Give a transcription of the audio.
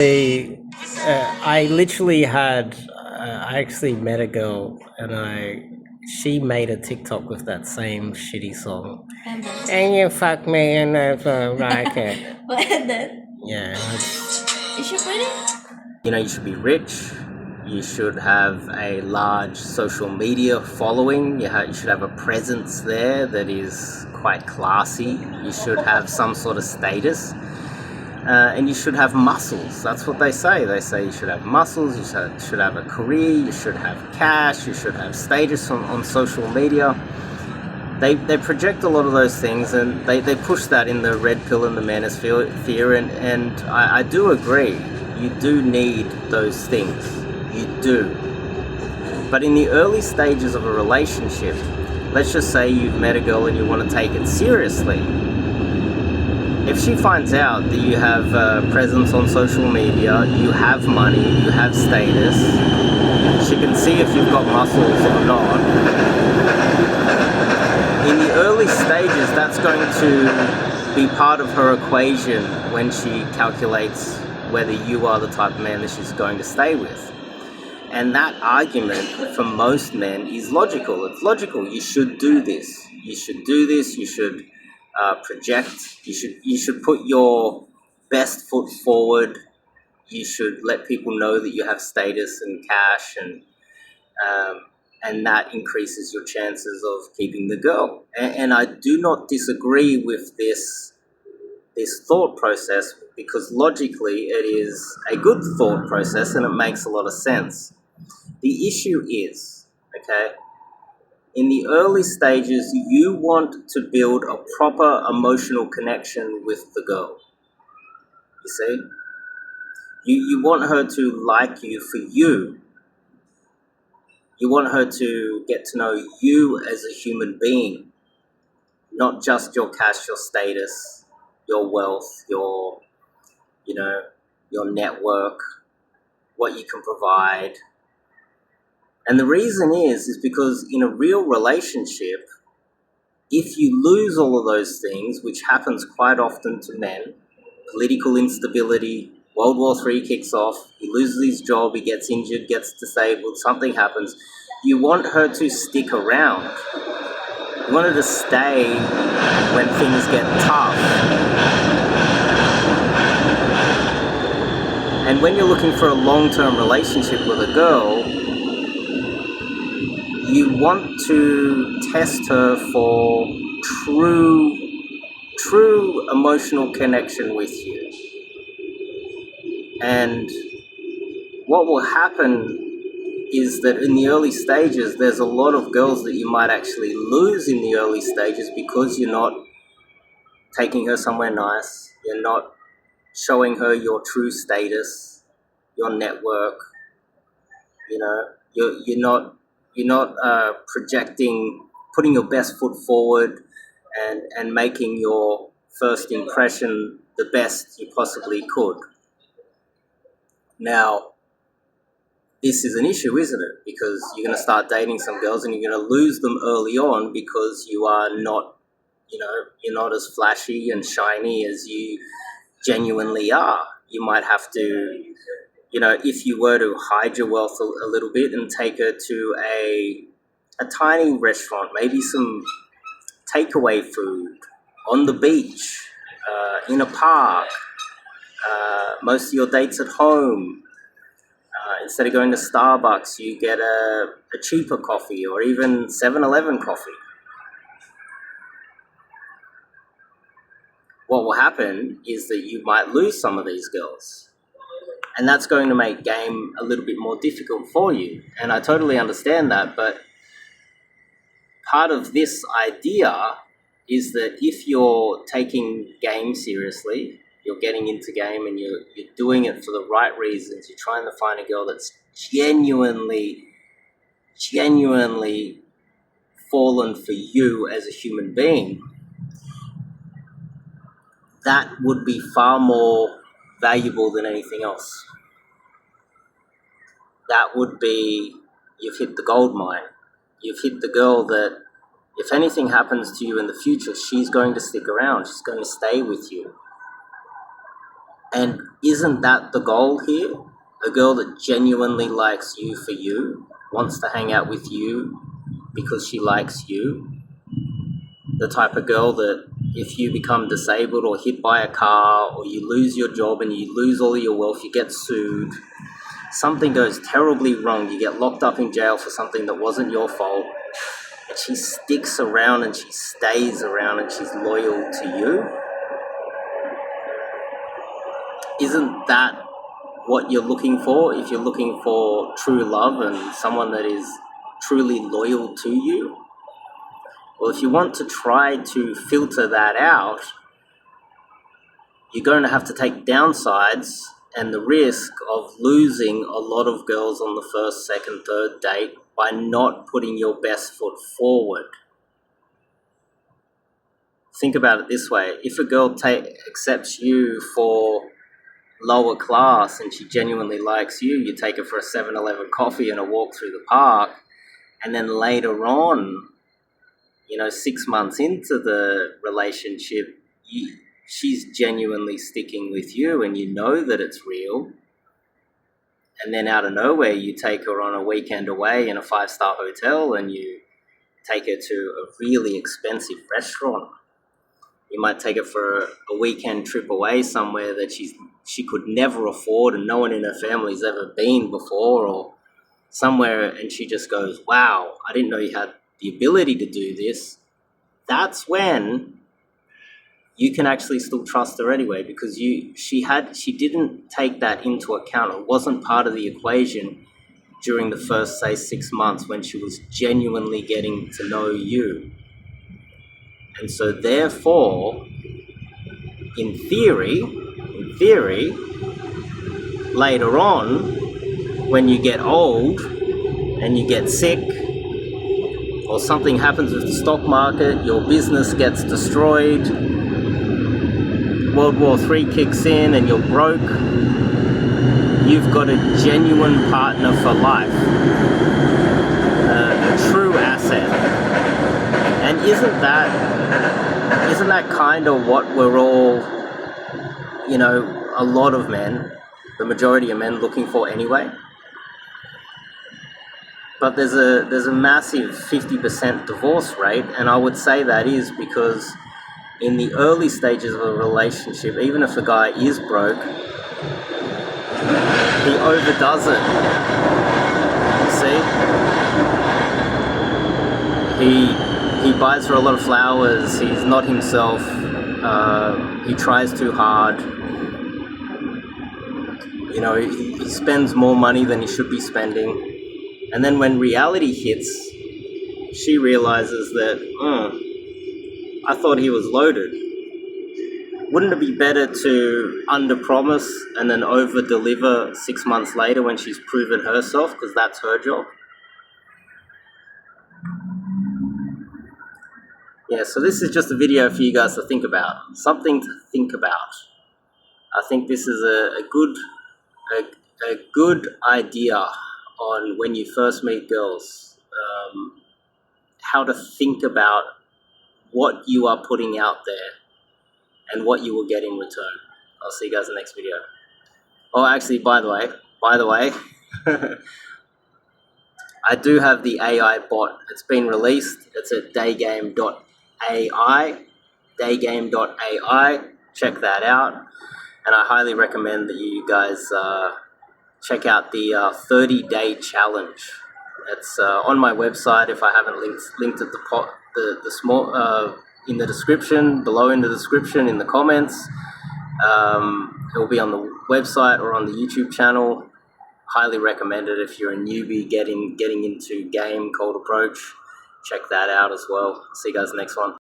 I literally had I actually met a girl and she made a TikTok with that same shitty song. And then, And you fuck me and that's like it. but then, Yeah, is she pretty? you should be rich. You should have a large social media following. You should have a presence there that is quite classy. You should have some sort of status. And you should have muscles. That's what they say. They say you should have muscles, you should have a career, you should have cash, you should have status on social media. They project a lot of those things, and they push that in the red pill and the manosphere, and I do agree. You do need those things. You do. But in the early stages of a relationship, let's just say you've met a girl and you want to take it seriously. If she finds out that you have presence on social media, you have money, you have status, she can see if you've got muscles or not. In the early stages, that's going to be part of her equation when she calculates whether you are the type of man that she's going to stay with. And that argument for most men is logical. It's logical. You should do this. You should do this. You should project. You should put your best foot forward. You should let people know that you have status and cash, and that increases your chances of keeping the girl. And I do not disagree with this thought process, because logically it is a good thought process and it makes a lot of sense. The issue is, okay, in the early stages, you want to build a proper emotional connection with the girl. You see? You want her to like you for you. You want her to get to know you as a human being, not just your cash, your status, your wealth, your network, what you can provide. And the reason is because in a real relationship, if you lose all of those things, which happens quite often to men, political instability, World War III kicks off, he loses his job, he gets injured, gets disabled, something happens, you want her to stick around. You want her to stay when things get tough. And when you're looking for a long-term relationship with a girl, you want to test her for true emotional connection with you. And what will happen is that in the early stages, there's a lot of girls that you might actually lose in the early stages because you're not taking her somewhere nice, you're not showing her your true status, your network, you're not projecting, putting your best foot forward and making your first impression the best you possibly could. Now, this is an issue, isn't it? Because you're going to start dating some girls and you're going to lose them early on because you are not, you're not as flashy and shiny as you genuinely are. You might have to, if you were to hide your wealth a little bit and take her to a tiny restaurant, maybe some takeaway food on the beach, in a park, most of your dates at home. Instead of going to Starbucks, you get a cheaper coffee or even 7-Eleven coffee. What will happen is that you might lose some of these girls. And that's going to make game a little bit more difficult for you. And I totally understand that, but part of this idea is that if you're taking game seriously, you're getting into game and you're doing it for the right reasons, you're trying to find a girl that's genuinely fallen for you as a human being, that would be far more valuable than anything else. That would be, you've hit the gold mine. You've hit the girl that if anything happens to you in the future, she's going to stick around. She's going to stay with you. And isn't that the goal here? A girl that genuinely likes you for you, wants to hang out with you because she likes you. The type of girl that if you become disabled or hit by a car or you lose your job and you lose all your wealth, you get sued, something goes terribly wrong, you get locked up in jail for something that wasn't your fault, and she sticks around and she stays around and she's loyal to you. Isn't that what you're looking for if you're looking for true love and someone that is truly loyal to you? Well, if you want to try to filter that out, you're going to have to take downsides and the risk of losing a lot of girls on the first, second, third date by not putting your best foot forward. Think about it this way. If a girl accepts you for lower class and she genuinely likes you, you take her for a 7-Eleven coffee and a walk through the park, and then later on, 6 months into the relationship, she's genuinely sticking with you and you know that it's real, and then out of nowhere you take her on a weekend away in a 5-star hotel and you take her to a really expensive restaurant. You might take her for a weekend trip away somewhere that she could never afford and no one in her family's ever been before, or somewhere, and she just goes, wow, I didn't know you had the ability to do this. That's when you can actually still trust her anyway, because she didn't take that into account. It wasn't part of the equation during the first, say, 6 months when she was genuinely getting to know you. And so therefore, in theory, later on, when you get old and you get sick, or something happens with the stock market, your business gets destroyed, World War III kicks in and you're broke, you've got a genuine partner for life, a true asset. And isn't that kind of what we're all, a lot of men, the majority of men, looking for anyway? But there's a massive 50% divorce rate, and I would say that is because in the early stages of a relationship, even if a guy is broke, he overdoes it. You see? He buys her a lot of flowers, he's not himself, he tries too hard, he spends more money than he should be spending. And then when reality hits, she realizes that, I thought he was loaded. Wouldn't it be better to under-promise and then over-deliver 6 months later when she's proven herself, because that's her job? Yeah, so this is just a video for you guys to think about. Something to think about. I think this is a good idea on when you first meet girls, how to think about what you are putting out there and what you will get in return. I'll see you guys in the next video. Oh, actually, by the way, I do have the AI bot. It's been released. It's at daygame.ai. Check that out. And I highly recommend that you guys check out the 30-day challenge. It's on my website. If I haven't linked at the small in the description, below in the description, in the comments. It will be on the website or on the YouTube channel. Highly recommend it if you're a newbie getting into game Cold Approach. Check that out as well. See you guys next one.